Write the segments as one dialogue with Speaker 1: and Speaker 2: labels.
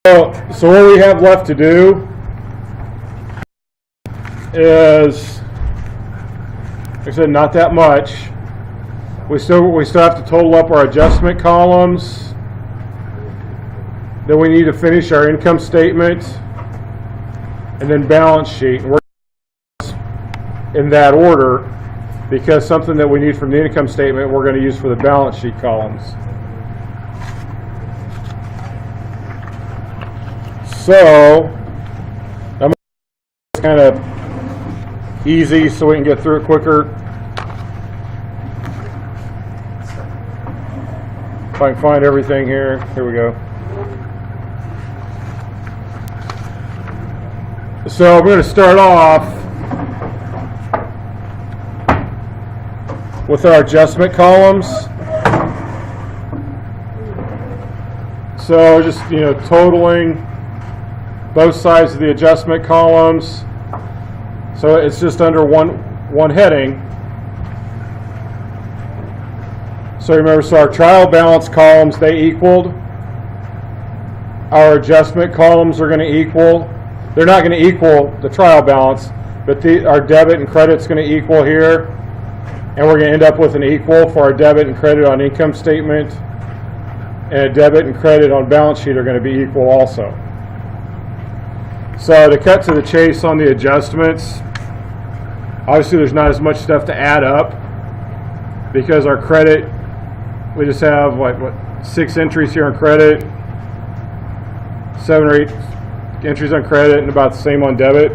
Speaker 1: So what we have left to do is, like I said, not that much. We still have to total up our adjustment columns. Then we need to finish our income statement and then balance sheet. We're in that order because something that we need from the income statement we're going to use for the balance sheet columns. So I'm kind of easy so we can get through it quicker. If I can find everything here. Here we go. So I'm going to start off with our adjustment columns. So just, totaling both sides of the adjustment columns. So it's just under one heading. So remember, our trial balance columns, they equaled. Our adjustment columns are going to equal. They're not going to equal the trial balance, but our debit and credit is going to equal here. And we're going to end up with an equal for our debit and credit on income statement. And a debit and credit on balance sheet are going to be equal also. So to cut to the chase on the adjustments, obviously there's not as much stuff to add up because our credit, we just have what 6 entries here on credit, 7 or 8 entries on credit, and about the same on debit.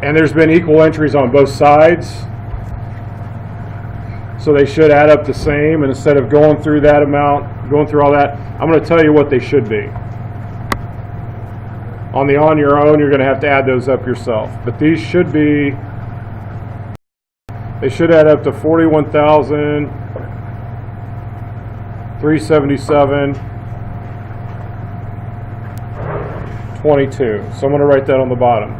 Speaker 1: And there's been equal entries on both sides, so they should add up the same. And instead of going through that amount, going through all that, I'm going to tell you what they should be. On your own, you're going to have to add those up yourself. But these should be, they should add up to $41,377.22. So I'm going to write that on the bottom.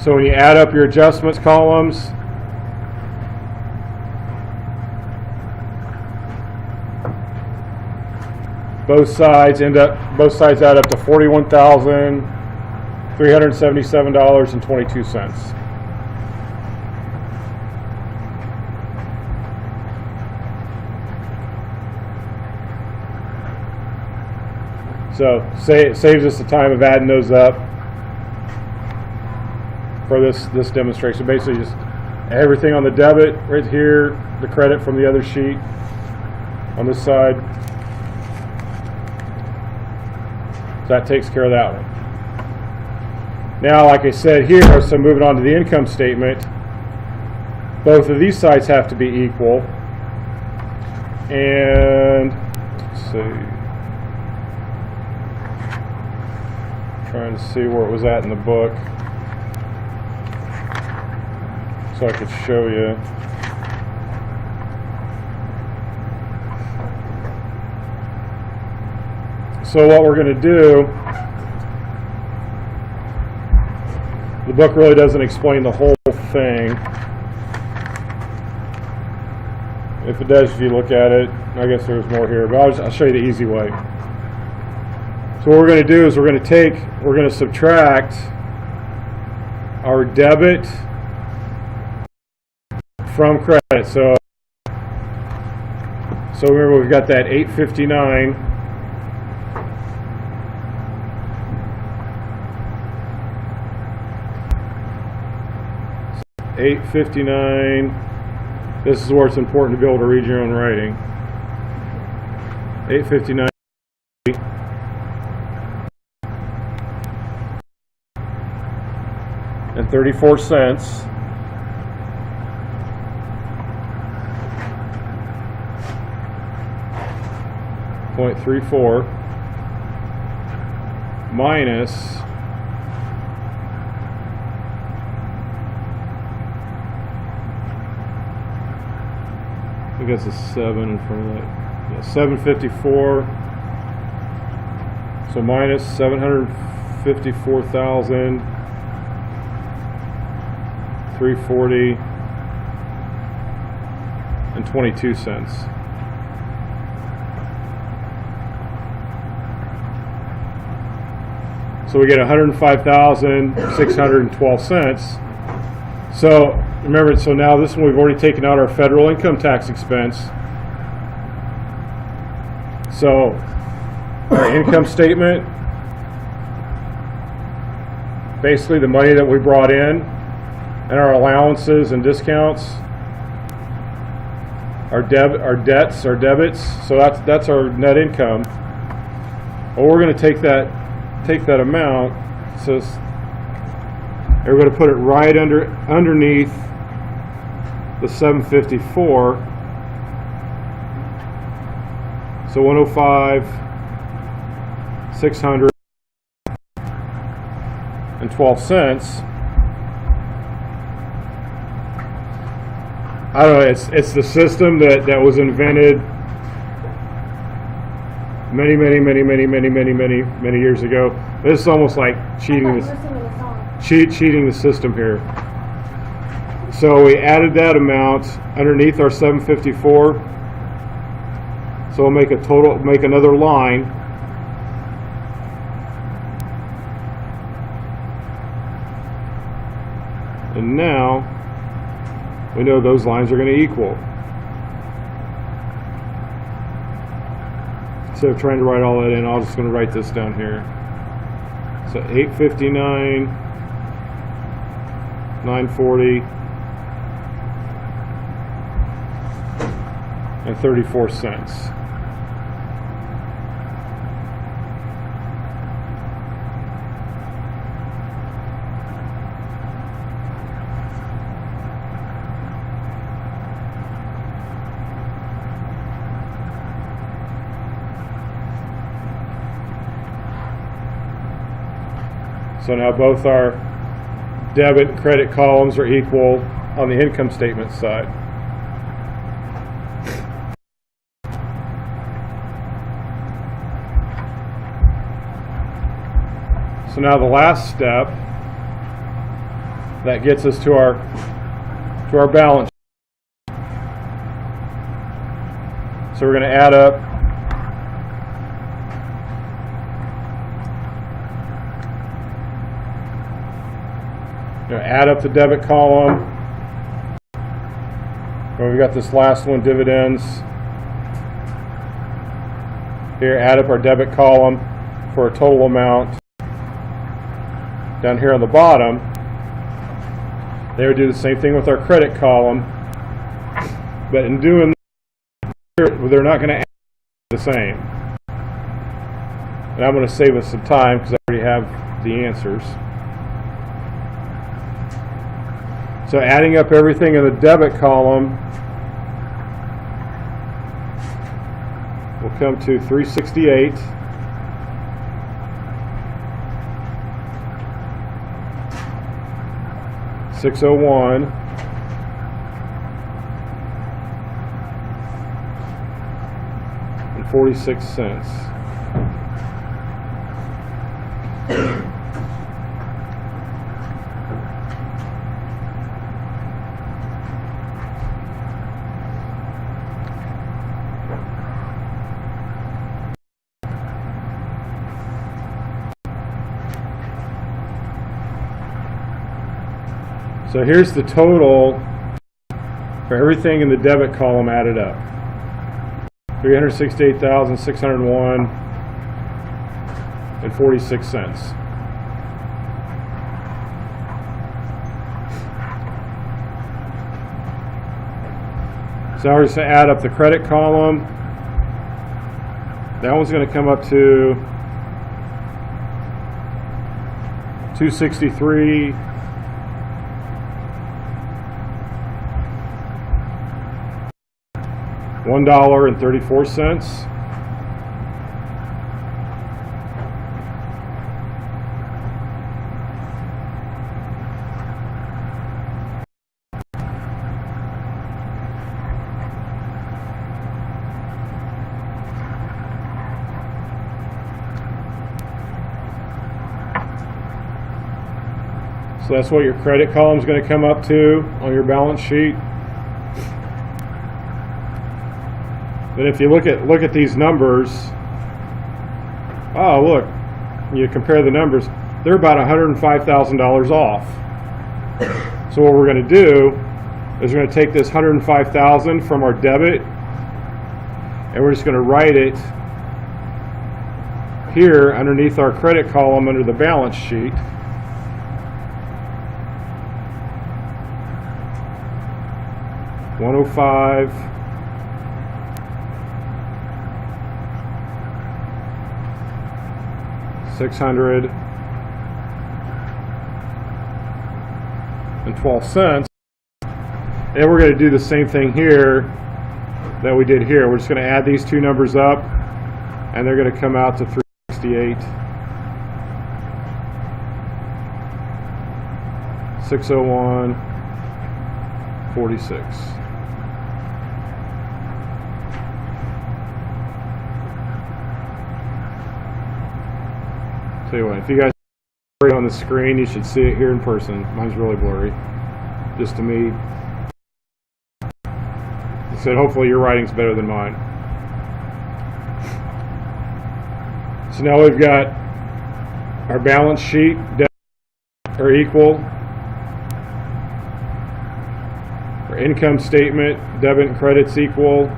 Speaker 1: So when you add up your adjustments columns, both sides add up to $41,377.22. So it saves us the time of adding those up for this demonstration. Basically just everything on the debit right here, the credit from the other sheet on this side. So that takes care of that one. Now, like I said here, so moving on to the income statement, both of these sides have to be equal. And let's see, trying to see where it was at in the book so I could show you. So what we're going to do, the book really doesn't explain the whole thing. If it does, if you look at it, I guess there's more here, but I'll show you the easy way. So what we're going to do is we're going to subtract our debit from credit. So remember, we've got that $859. $859. This is where it's important to be able to read your own writing. $859 and 34 cents. .34 minus I think that's a 7 in front of that. Yeah, 754 So minus 754,340 and 22 cents. So we get 105,612 cents. So remember, so now this one we've already taken out our federal income tax expense. So our income statement, basically the money that we brought in, and our allowances and discounts, our debits, so that's our net income. Well, we're going to take that amount, so we're going to put it right underneath the 754. So 105,612 cents. I don't know. It's the system that was invented many years ago. This is almost like cheating the system here. So we added that amount underneath our 754. So we'll make another line. And now we know those lines are going to equal. Instead of trying to write all that in, I'm just going to write this down here. So 859, 940, and 34 cents. So now both our debit and credit columns are equal on the income statement side. So now the last step that gets us to our balance sheet. So we're going to add up the debit column. Well, we got this last one, dividends. Here, add up our debit column for a total amount. Down here on the bottom, they would do the same thing with our credit column, but in doing that, they're not going to add the same. And I'm going to save us some time because I already have the answers. So adding up everything in the debit column will come to 368. $601 and 46 cents. So here's the total for everything in the debit column added up. 368,601 and 46 cents. So we're just going to add up the credit column. That one's going to come up to 263. $1.34. So that's what your credit column is going to come up to on your balance sheet. Then if you look at these numbers, oh look, you compare the numbers, they're about $105,000 off. So what we're going to do is we're going to take this $105,000 from our debit, and we're just going to write it here underneath our credit column under the balance sheet. $105. $612. And we're going to do the same thing here that we did here. We're just going to add these two numbers up, and they're going to come out to 368. 601.46. Tell you what, if you guys see it on the screen, you should see it here in person. Mine's really blurry, just to me. I said, hopefully your writing's better than mine. So now we've got our balance sheet are equal. Our income statement, debit and credits equal.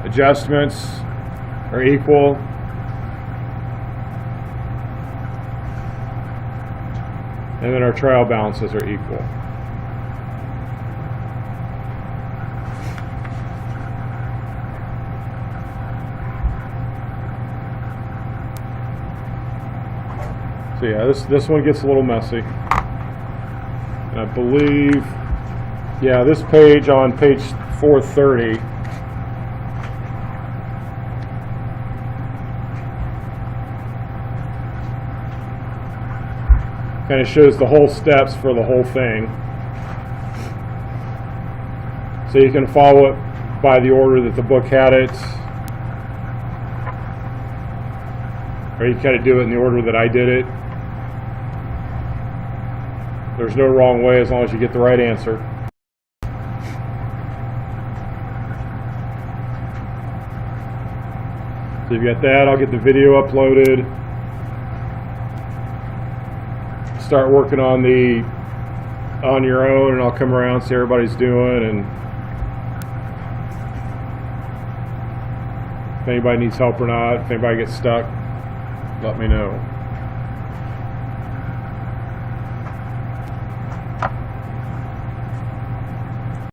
Speaker 1: Adjustments are equal. And then our trial balances are equal. So yeah, this one gets a little messy. And I believe, yeah, this page on page 430 kind of shows the whole steps for the whole thing. So you can follow it by the order that the book had it, or you kind of do it in the order that I did it. There's no wrong way as long as you get the right answer. So you've got that. I'll get the video uploaded. Start working on your own, and I'll come around, see how everybody's doing, and if anybody needs help or not, if anybody gets stuck, let me know.